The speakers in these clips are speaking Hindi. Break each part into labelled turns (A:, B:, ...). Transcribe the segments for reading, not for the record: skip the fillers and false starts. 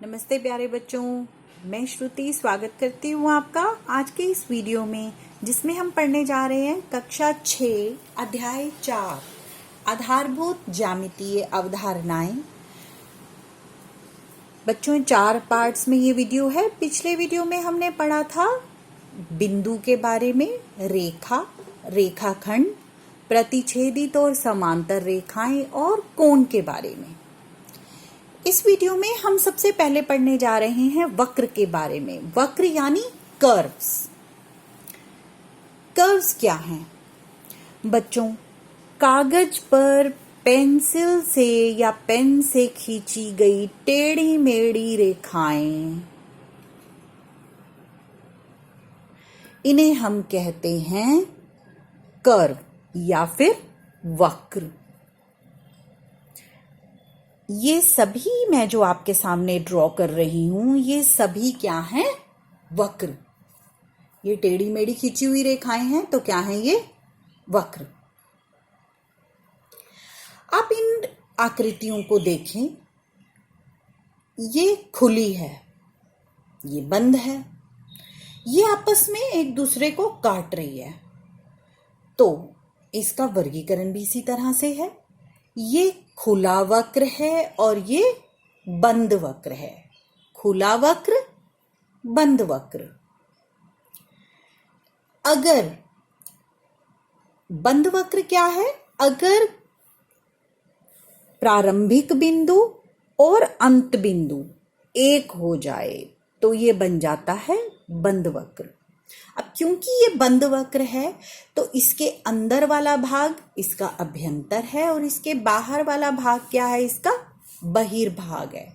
A: नमस्ते प्यारे बच्चों, मैं श्रुति स्वागत करती हूँ आपका आज के इस वीडियो में, जिसमें हम पढ़ने जा रहे हैं कक्षा 6 अध्याय 4 आधारभूत ज्यामितीय अवधारणाएं। बच्चों 4 पार्ट्स में ये वीडियो है। पिछले वीडियो में हमने पढ़ा था बिंदु के बारे में, रेखा, रेखाखंड, प्रतिच्छेदित और समांतर रेखाएं और कोण के बारे में। इस वीडियो में हम सबसे पहले पढ़ने जा रहे हैं वक्र के बारे में। वक्र यानी कर्व्स। कर्व्स क्या हैं? बच्चों, कागज पर पेंसिल से या पेन से खींची गई टेढ़ी मेढ़ी रेखाएं, इन्हें हम कहते हैं कर्व या फिर वक्र। ये सभी मैं जो आपके सामने ड्रॉ कर रही हूं, ये सभी क्या हैं? वक्र। ये टेढ़ी मेढ़ी खींची हुई रेखाएं हैं, तो क्या हैं ये? वक्र। आप इन आकृतियों को देखें, ये खुली है, ये बंद है, ये आपस में एक दूसरे को काट रही है, तो इसका वर्गीकरण भी इसी तरह से है। ये खुला वक्र है और ये बंद वक्र है। खुला वक्र, बंद वक्र। अगर बंद वक्र क्या है? अगर प्रारंभिक बिंदु और अंत बिंदु एक हो जाए तो ये बन जाता है बंद वक्र। अब क्योंकि ये बंद वक्र है तो इसके अंदर वाला भाग इसका अभ्यंतर है और इसके बाहर वाला भाग क्या है? इसका बहिर्भाग है।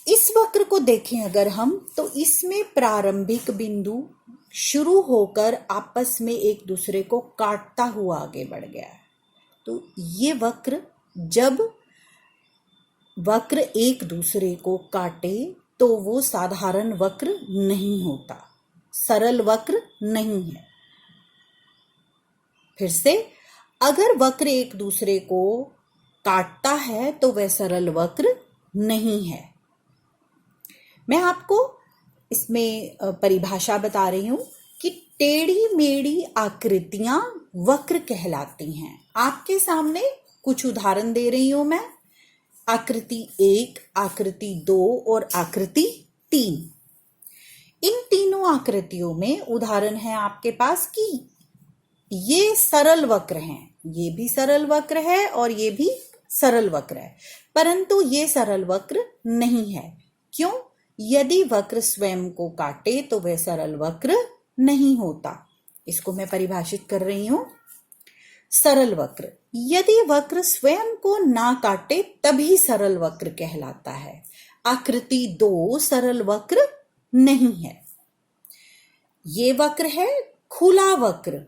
A: इस वक्र को देखें अगर हम, तो इसमें प्रारंभिक बिंदु शुरू होकर आपस में एक दूसरे को काटता हुआ आगे बढ़ गया है। तो ये वक्र, जब वक्र एक दूसरे को काटे तो वो साधारण वक्र नहीं होता, सरल वक्र नहीं है। फिर से, अगर वक्र एक दूसरे को काटता है तो वह सरल वक्र नहीं है। मैं आपको इसमें परिभाषा बता रही हूं कि टेढ़ी मेढ़ी आकृतियां वक्र कहलाती हैं। आपके सामने कुछ उदाहरण दे रही हूं मैं। आकृति 1, आकृति 2 और आकृति 3। इन तीनों आकृतियों में उदाहरण है आपके पास कि ये सरल वक्र हैं, ये भी सरल वक्र है और ये भी सरल वक्र है, परंतु ये सरल वक्र नहीं है। क्यों? यदि वक्र स्वयं को काटे तो वह सरल वक्र नहीं होता। इसको मैं परिभाषित कर रही हूं। सरल वक्र, यदि वक्र स्वयं को ना काटे तभी सरल वक्र कहलाता है। आकृति 2 सरल वक्र नहीं है। ये वक्र है खुला वक्र,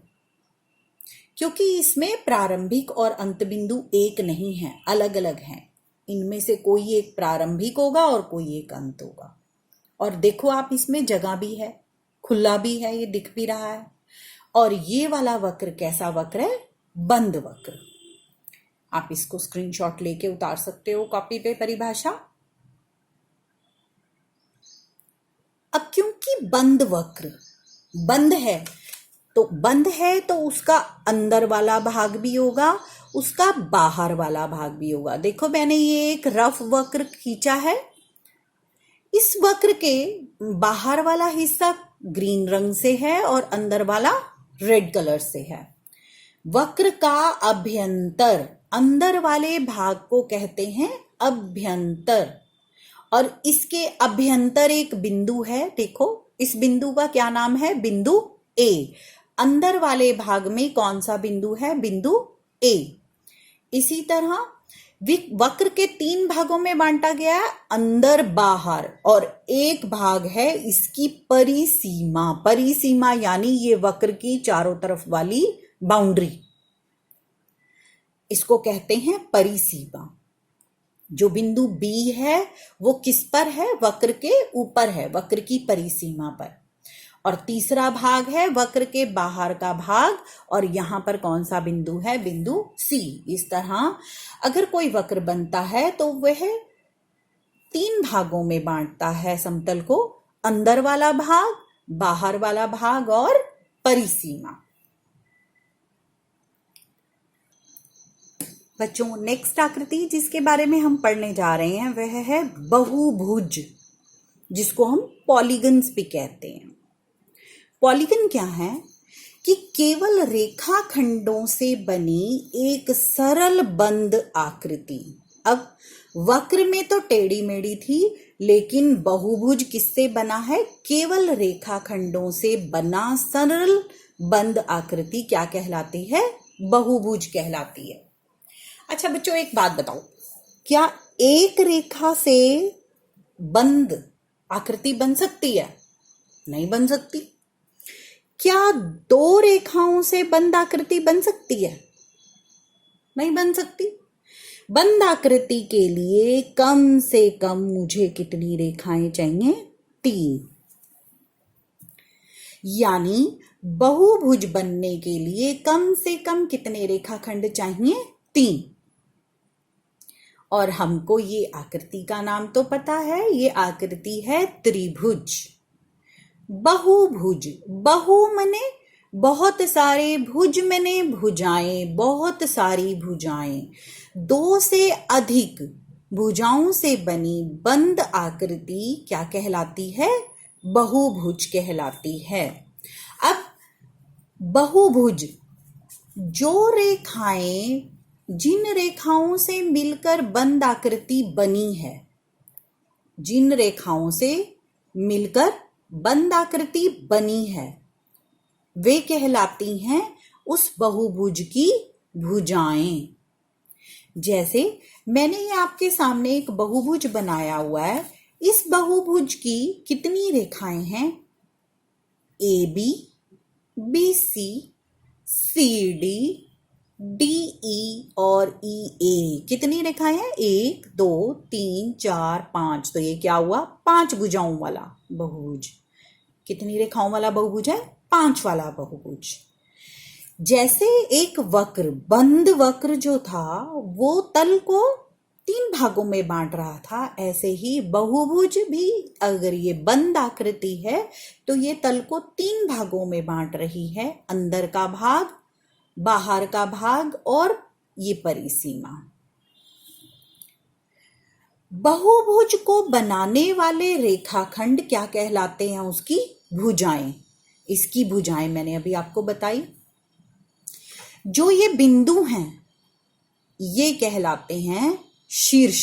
A: क्योंकि इसमें प्रारंभिक और अंत बिंदु एक नहीं है, अलग अलग हैं। इनमें से कोई एक प्रारंभिक होगा और कोई एक अंत होगा। और देखो आप, इसमें जगह भी है, खुला भी है, ये दिख भी रहा है। और ये वाला वक्र कैसा वक्र है? बंद वक्र। आप इसको स्क्रीनशॉट लेके उतार सकते हो कॉपी पे परिभाषा। अब क्योंकि बंद वक्र बंद है, तो उसका अंदर वाला भाग भी होगा, उसका बाहर वाला भाग भी होगा। देखो, मैंने ये एक रफ वक्र खींचा है। इस वक्र के बाहर वाला हिस्सा ग्रीन रंग से है और अंदर वाला रेड कलर से है। वक्र का अभ्यंतर, अंदर वाले भाग को कहते हैं अभ्यंतर। और इसके अभ्यंतर एक बिंदु है। देखो, इस बिंदु का क्या नाम है? बिंदु ए। अंदर वाले भाग में कौन सा बिंदु है? बिंदु ए। इसी तरह वक्र के 3 भागों में बांटा गया है, अंदर बाहर, और एक भाग है इसकी परिसीमा। परिसीमा यानी ये वक्र की चारों तरफ वाली बाउंड्री, इसको कहते हैं परिसीमा। जो बिंदु बी है वो किस पर है? वक्र के ऊपर है, वक्र की परिसीमा पर। और तीसरा भाग है वक्र के बाहर का भाग, और यहां पर कौन सा बिंदु है? बिंदु सी। इस तरह अगर कोई वक्र बनता है तो वह तीन भागों में बांटता है समतल को, अंदर वाला भाग, बाहर वाला भाग और परिसीमा। बच्चों, नेक्स्ट आकृति जिसके बारे में हम पढ़ने जा रहे हैं वह है बहुभुज, जिसको हम पॉलीगन्स भी कहते हैं। पॉलीगन क्या है कि केवल रेखाखंडों से बनी एक सरल बंद आकृति। अब वक्र में तो टेढ़ी मेढ़ी थी, लेकिन बहुभुज किससे बना है? केवल रेखाखंडों से बना सरल बंद आकृति क्या कहलाती है? बहुभुज कहलाती है। अच्छा बच्चों, एक बात बताओ, क्या एक रेखा से बंद आकृति बन सकती है? नहीं बन सकती। क्या दो रेखाओं से बंद आकृति बन सकती है? नहीं बन सकती। बंद आकृति के लिए कम से कम मुझे कितनी रेखाएं चाहिए? 3। यानी बहुभुज बनने के लिए कम से कम कितने रेखाखंड चाहिए? 3। और हमको ये आकृति का नाम तो पता है, ये आकृति है त्रिभुज। बहुभुज, बहु मने बहुत सारे, भुज मने भुजाएं, बहुत सारी भुजाएं। दो से अधिक भुजाओं से बनी बंद आकृति क्या कहलाती है? बहुभुज कहलाती है। अब बहुभुज जो रेखाएं, जिन रेखाओं से मिलकर बंद आकृति बनी है, जिन रेखाओं से मिलकर बंद आकृति बनी है, वे कहलाती हैं उस बहुभुज की भुजाएं। जैसे मैंने ये आपके सामने एक बहुभुज बनाया हुआ है। इस बहुभुज की कितनी रेखाएं हैं? AB, BC, CD, DE और EA। कितनी रेखाएं हैं? 1 2 3 4 5। तो ये क्या हुआ? 5 भुजाओं वाला बहुभुज। कितनी रेखाओं वाला बहुभुज है? 5 वाला बहुभुज। जैसे एक वक्र, बंद वक्र जो था वो तल को 3 भागों में बांट रहा था, ऐसे ही बहुभुज भी अगर ये बंद आकृति है तो ये तल को 3 भागों में बांट रही है, अंदर का भाग, बाहर का भाग और ये परिसीमा। बहुभुज को बनाने वाले रेखाखंड क्या कहलाते हैं? उसकी भुजाएं। इसकी भुजाएं मैंने अभी आपको बताई। जो ये बिंदु हैं ये कहलाते हैं शीर्ष,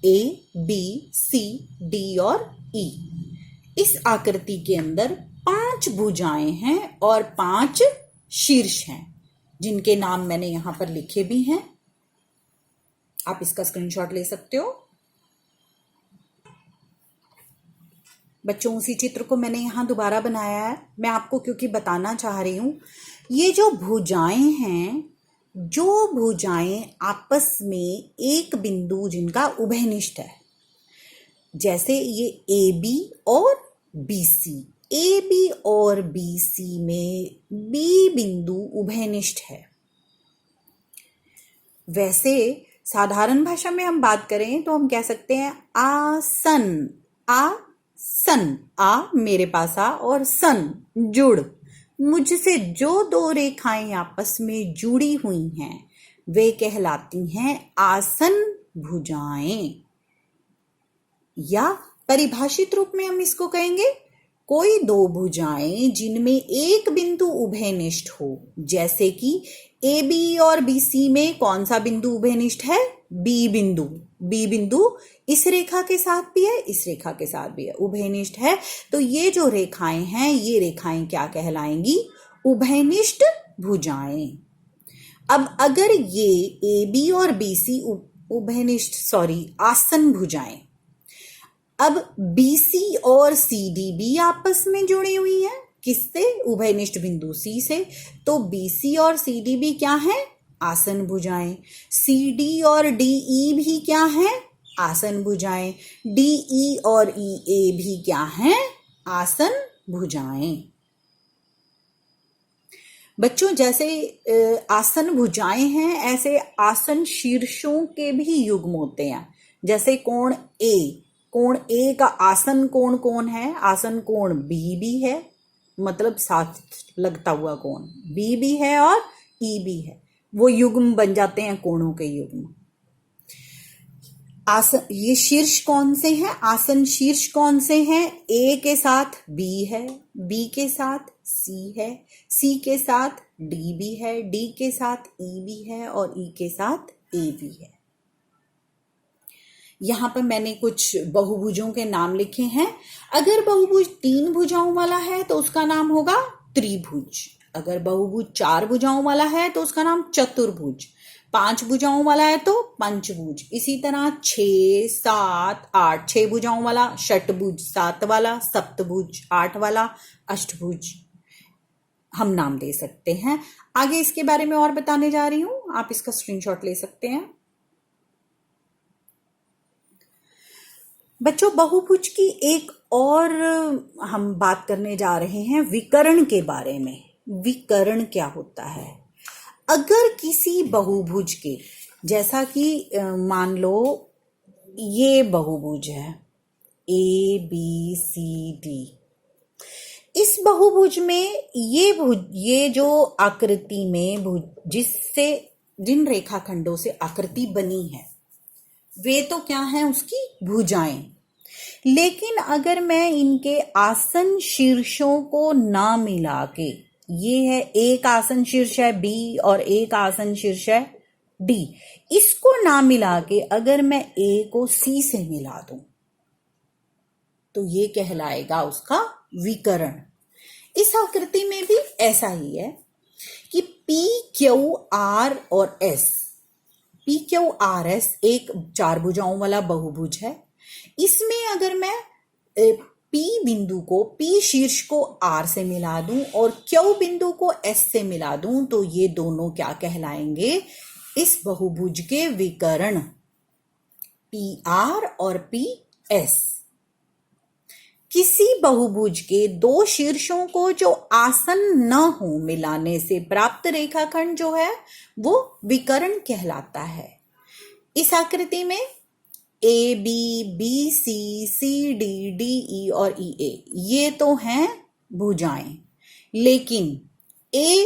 A: A, B, C, D और E। इस आकृति के अंदर 5 भुजाएं हैं और 5 शीर्ष हैं, जिनके नाम मैंने यहां पर लिखे भी हैं। आप इसका स्क्रीनशॉट ले सकते हो। बच्चों, उसी चित्र को मैंने यहां दोबारा बनाया है। मैं आपको क्योंकि बताना चाह रही हूं, ये जो भुजाएं हैं, जो भुजाएं आपस में एक बिंदु जिनका उभयनिष्ठ है, जैसे ये AB और BC, AB और BC में B बिंदु उभयनिष्ठ है। वैसे साधारण भाषा में हम बात करें तो हम कह सकते हैं आसन, आसन, आ मेरे पास आ और सन जुड़। मुझसे जो दो रेखाएं आपस में जुड़ी हुई हैं वे कहलाती हैं आसन भुजाएं। या परिभाषित रूप में हम इसको कहेंगे कोई दो भुजाएं जिनमें एक बिंदु उभयनिष्ठ हो। जैसे कि AB और BC में कौन सा बिंदु उभयनिष्ठ है? B बिंदु। B बिंदु इस रेखा के साथ भी है, इस रेखा के साथ भी है, उभयनिष्ठ है। तो ये जो रेखाएं हैं, ये रेखाएं क्या कहलाएंगी? उभयनिष्ठ भुजाएं। अब अगर ये AB और BC उभयनिष्ठ, आसन भुजाएं, अब BC और CD भी आपस में जुड़ी हुई है। किससे? उभयनिष्ठ बिंदु C से। तो BC और CD भी क्या है? आसन भुजाएं। CD और DE भी क्या है? आसन भुजाएं। DE और EA भी क्या है? आसन भुजाएं। बच्चों, जैसे आसन भुजाएं हैं, ऐसे आसन शीर्षों के भी युग्म होते हैं। जैसे कोण ए का आसन कोण कौन है? आसन कोण बी भी है, मतलब साथ लगता हुआ कोण बी भी है और ई भी है, वो युग्म बन जाते हैं कोणों के युग्म। आसन, ये शीर्ष कौन से हैं? आसन शीर्ष कौन से हैं? ए के साथ बी है, बी के साथ सी है, सी के साथ डी भी है, डी के साथ ई भी है और ई के साथ ए भी है। यहाँ पर मैंने कुछ बहुभुजों के नाम लिखे हैं। अगर बहुभुज 3 भुजाओं वाला है तो उसका नाम होगा त्रिभुज। अगर बहुभुज 4 भुजाओं वाला है तो उसका नाम चतुर्भुज। 5 भुजाओं वाला है तो पंचभुज। इसी तरह 6, 7, 8, 6 भुजाओं वाला षटभुज, 7 वाला सप्तभुज, 8 वाला अष्टभुज हम नाम दे सकते हैं। आगे इसके बारे में और बताने जा रही हूं, आप इसका स्क्रीनशॉट ले सकते हैं। बच्चों, बहुभुज की एक और हम बात करने जा रहे हैं विकर्ण के बारे में। विकर्ण क्या होता है? अगर किसी बहुभुज के, जैसा कि मान लो ये बहुभुज है ABCD, इस बहुभुज में ये जो आकृति में जिन रेखाखंडों से आकृति बनी है वे तो क्या हैं? उसकी भुजाएं। लेकिन अगर मैं इनके आसन शीर्षों को ना मिला के, ये है एक आसन शीर्ष है B और एक आसन शीर्ष है D, इसको ना मिला के अगर मैं A को C से मिला दूं तो ये कहलाएगा उसका विकर्ण। इस आकृति में भी ऐसा ही है कि PQR और S, PQRS एक 4 भुजाओं वाला बहुभुज है। इसमें अगर मैं P बिंदु को, P शीर्ष को R से मिला दूं और Q बिंदु को S से मिला दूं तो ये दोनों क्या कहलाएंगे? इस बहुभुज के विकर्ण, PR और PS। किसी बहुभुज के 2 शीर्षों को जो आसन न हो मिलाने से प्राप्त रेखाखंड जो है वो विकर्ण कहलाता है। इस आकृति में AB, BC, CD, DE और EA ये तो हैं भुजाएं, लेकिन A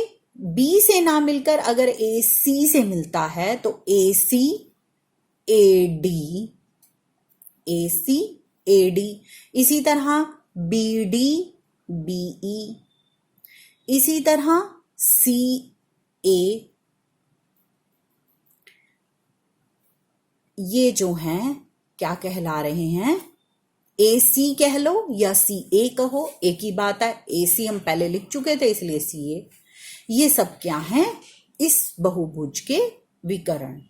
A: B से ना मिलकर अगर AC से मिलता है तो AC, AD, AC, AD, इसी तरह BD, BE, इसी तरह CA, ये जो हैं क्या कहला रहे हैं? AC कह लो या CA कहो, एक ही बात है। AC हम पहले लिख चुके थे इसलिए CA। ये सब क्या हैं? इस बहुभुज के विकर्ण।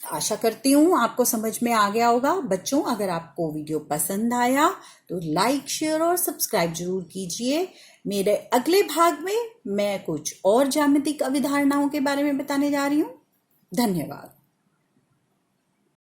A: आशा करती हूँ आपको समझ में आ गया होगा। बच्चों, अगर आपको वीडियो पसंद आया तो लाइक, शेयर और सब्सक्राइब जरूर कीजिए। मेरे अगले भाग में मैं कुछ और ज्यामितिक अवधारणाओं के बारे में बताने जा रही हूँ। धन्यवाद।